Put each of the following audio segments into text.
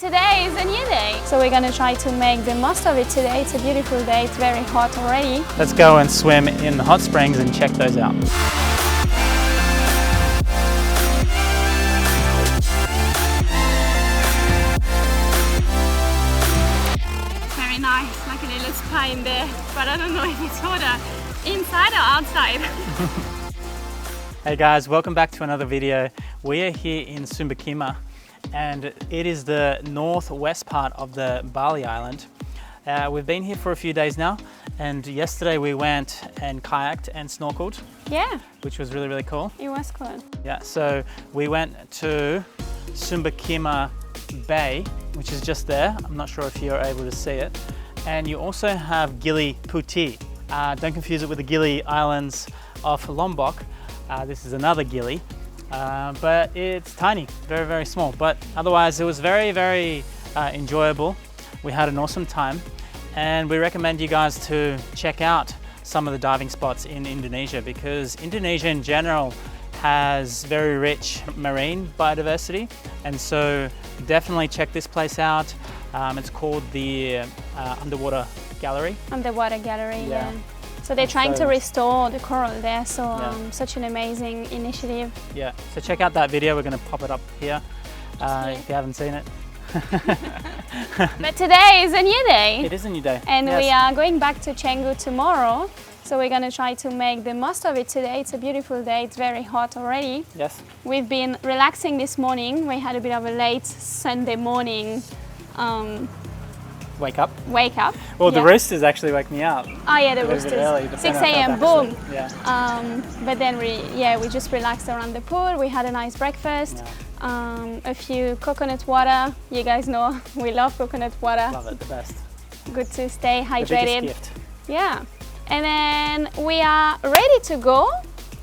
Today is a new day, so we're gonna try to make the most of it today. It's a beautiful day, it's very hot already. Let's go and swim in the hot springs and check those out. Very nice, like a little spa in there, but I don't know if it's water inside or outside. Hey guys, welcome back to another video. We are here in Sumberkima, and it is the northwest part of the Bali island. We've been here for a few days now, and yesterday we went and kayaked and snorkeled. Yeah. Which was really cool. It was cool. Yeah, so we went to Sumberkima Bay, which is just there. I'm not sure if you're able to see it. And you also have Gili Putih. Don't confuse it with the Gili Islands off Lombok. This is another Gili. But it's tiny, very small, but otherwise it was very enjoyable. We had an awesome time, and we recommend you guys to check out some of the diving spots in Indonesia, because Indonesia in general has very rich marine biodiversity, and so definitely check this place out. It's called the Underwater Gallery. Underwater Gallery, yeah. So they're trying to restore the coral there, so such an amazing initiative. Yeah, so check out that video. We're going to pop it up here if you haven't seen it. But today is a new day. It is a new day. And we are going back to Canggu tomorrow. So we're going to try to make the most of it today. It's a beautiful day. It's very hot already. Yes. We've been relaxing this morning. We had a bit of a late Sunday morning Wake up. Well, the roosters actually wake me up. Oh yeah, the roosters. Early, 6 a.m. boom. Yeah. But then we just relaxed around the pool. We had a nice breakfast. Yeah. A few coconut water. You guys know we love coconut water. Love it, the best. Good to stay hydrated. The biggest gift. Yeah. And then we are ready to go.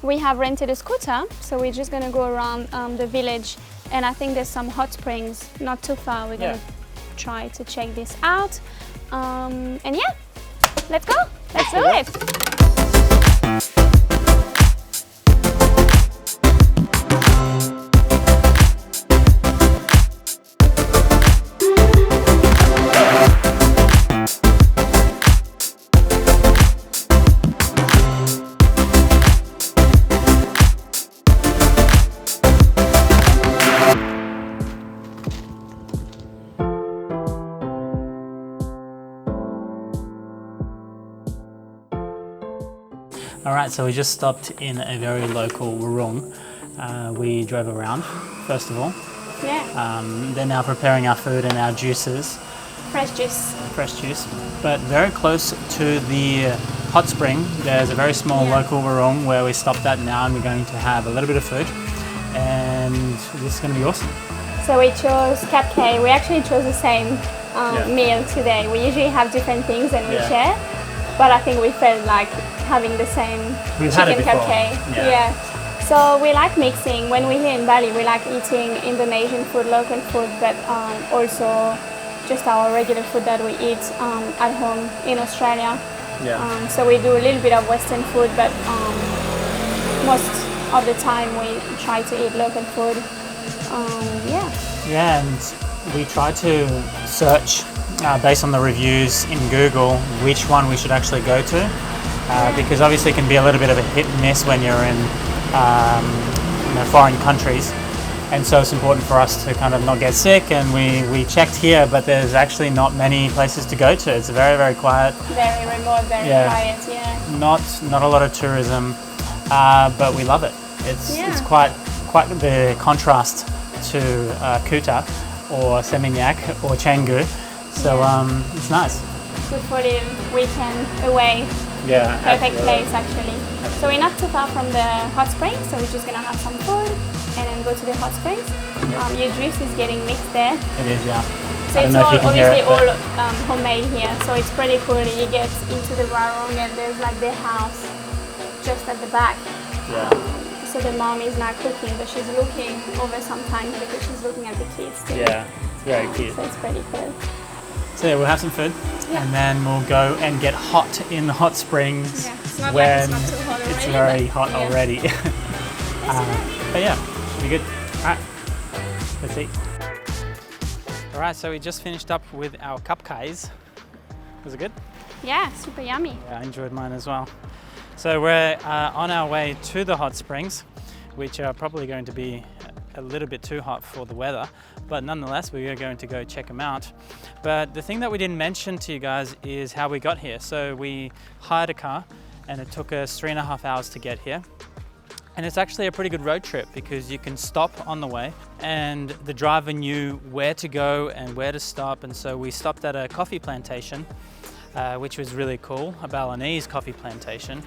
We have rented a scooter, so we're just gonna go around the village, and I think there's some hot springs not too far. We're gonna try to check this out, and yeah, let's go. Let's do it. Alright, so we just stopped in a very local warung. We drove around, first of all. Yeah. They're now preparing our food and our juices. Fresh juice. Fresh juice. But very close to the hot spring, there's a very small local warung where we stopped at now, and we're going to have a little bit of food. And this is going to be awesome. So we chose kapkay. We actually chose the same meal today. We usually have different things and we share. But I think we felt like having the same chicken kapkay. Yeah. So we like mixing. When we're here in Bali, we like eating Indonesian food, local food, but also just our regular food that we eat at home in Australia. Yeah. So we do a little bit of Western food, but most of the time we try to eat local food. Yeah, and we try to search based on the reviews in Google which one we should actually go to, because obviously it can be a little bit of a hit and miss when you're in foreign countries, and so it's important for us to kind of not get sick. And we checked here, but there's actually not many places to go to. It's very quiet, very remote, very quiet. Yeah, not a lot of tourism, but we love it. It's quite the contrast to Kuta or Seminiyak or Canggu. So it's nice. Good for the weekend away. Yeah, perfect place actually. So we're not too far from the hot springs, so we're just gonna have some food and then go to the hot springs. Your juice is getting mixed there. It is, yeah. So it's obviously all homemade here, so it's pretty cool. You get into the warung and there's like the house just at the back. Yeah. So the mom is not cooking, but she's looking over sometimes because she's looking at the kids too. Yeah, it's very cute. So it's pretty cool. So yeah, we'll have some food, and then we'll go and get hot in the hot springs when it's very hot already. But yeah, should be good. Alright, let's eat. All right, so we just finished up with our cupcakes. Was it good? Yeah, super yummy. Yeah, I enjoyed mine as well. So we're on our way to the hot springs, which are probably going to be a little bit too hot for the weather, but nonetheless we are going to go check them out. But the thing that we didn't mention to you guys is how we got here. So we hired a car and it took us 3.5 hours to get here. And it's actually a pretty good road trip because you can stop on the way and the driver knew where to go and where to stop. And so we stopped at a coffee plantation, which was really cool, a Balinese coffee plantation.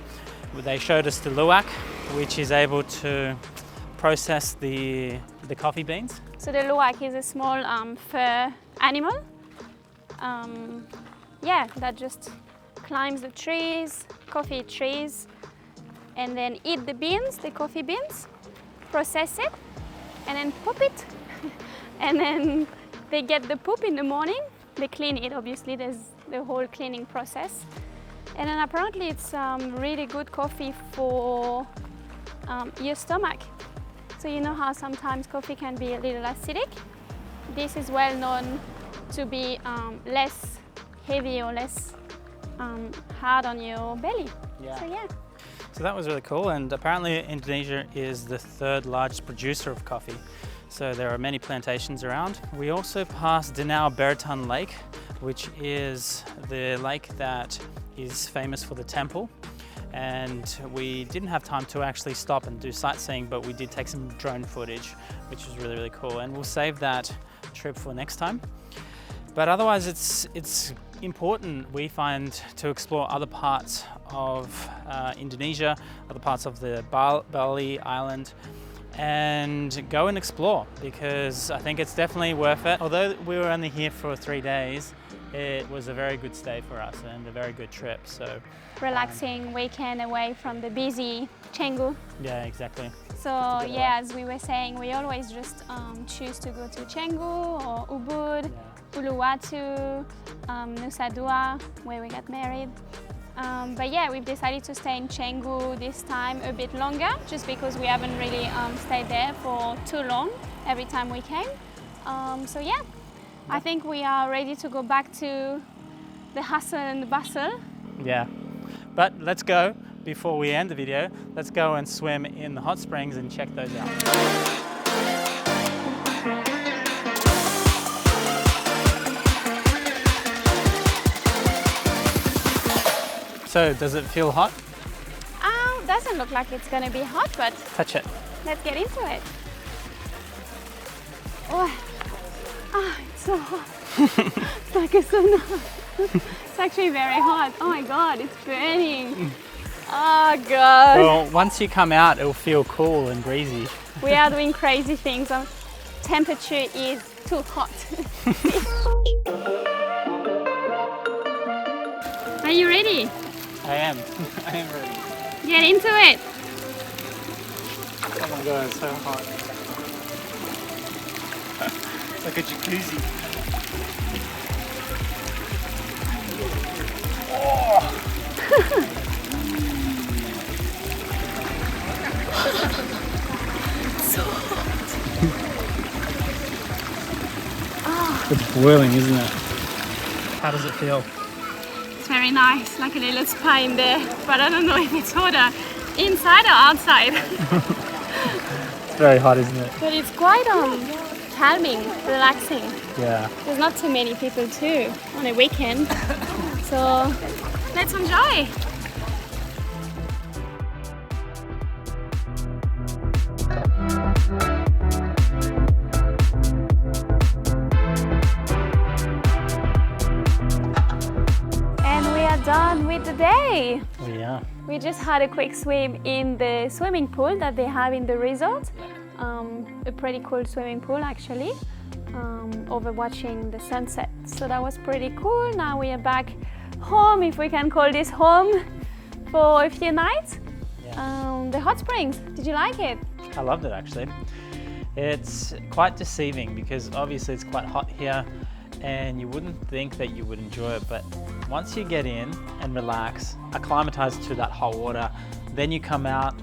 They showed us the luwak, which is able to process the coffee beans. So the luwak is a small fur animal. Yeah, that just climbs the trees, coffee trees, and then eat the beans, the coffee beans, process it, and then poop it. And then they get the poop in the morning. They clean it, obviously, there's the whole cleaning process. And then apparently it's really good coffee for your stomach. So you know how sometimes coffee can be a little acidic? This is well known to be less heavy or less hard on your belly. Yeah. So yeah. So that was really cool, and apparently Indonesia is the 3rd largest producer of coffee. So there are many plantations around. We also passed Danau Beratan Lake, which is the lake that is famous for the temple. And we didn't have time to actually stop and do sightseeing, but we did take some drone footage, which was really, really cool. And we'll save that trip for next time. But otherwise, it's important, we find, to explore other parts of Indonesia, other parts of the Bali island, and go and explore, because I think it's definitely worth it. Although we were only here for 3 days, it was a very good stay for us and a very good trip. So relaxing weekend away from the busy Canggu. Yeah, exactly. So yeah, as we were saying, we always just choose to go to Canggu or Ubud, Uluwatu, Nusa Dua, where we got married. But yeah, we've decided to stay in Canggu this time a bit longer, just because we haven't really stayed there for too long every time we came. So yeah, I think we are ready to go back to the hustle and the bustle. Yeah, but let's go, before we end the video, let's go and swim in the hot springs and check those out. So, does it feel hot? Doesn't look like it's going to be hot, but touch it. Let's get into it. Oh, it's so hot. It's like a sauna. It's actually very hot. Oh my God, it's burning. Oh God. Well, once you come out, it'll feel cool and breezy. We are doing crazy things. Our temperature is too hot. Are you ready? I am. I am ready. Get into it. Oh my God, it's so hot. It's like a jacuzzi. Oh. So hot. It's boiling, isn't it? How does it feel? It's very nice, like a little spa in there, but I don't know if it's hotter inside or outside. It's very hot, isn't it? But it's quite calming, relaxing. Yeah. There's not too many people too on a weekend, so let's enjoy. Done with the day. Yeah. We just had a quick swim in the swimming pool that they have in the resort. A pretty cool swimming pool actually, overwatching the sunset. So that was pretty cool. Now we are back home, if we can call this home, for a few nights. Yeah. The hot springs, did you like it? I loved it actually. It's quite deceiving because obviously it's quite hot here and you wouldn't think that you would enjoy it, but once you get in and relax, acclimatize to that hot water, then you come out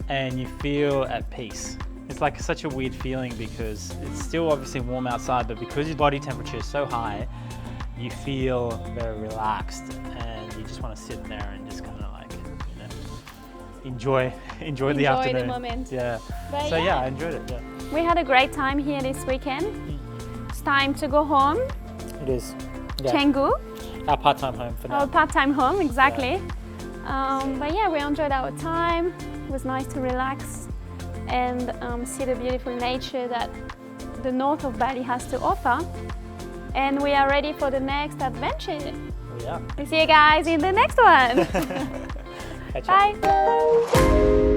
and you feel at peace. It's like such a weird feeling because it's still obviously warm outside, but because your body temperature is so high, you feel very relaxed and you just want to sit there and just kind of like, you know, enjoy the afternoon. Enjoy the moment. Yeah. But So yeah, I enjoyed it. Yeah. We had a great time here this weekend. It's time to go home. It is. Yeah. Canggu. Our part-time home for now. Our part-time home, exactly. But yeah, we enjoyed our time. It was nice to relax and see the beautiful nature that the north of Bali has to offer. And we are ready for the next adventure. Yeah. We'll see you guys in the next one. Catch up. Bye.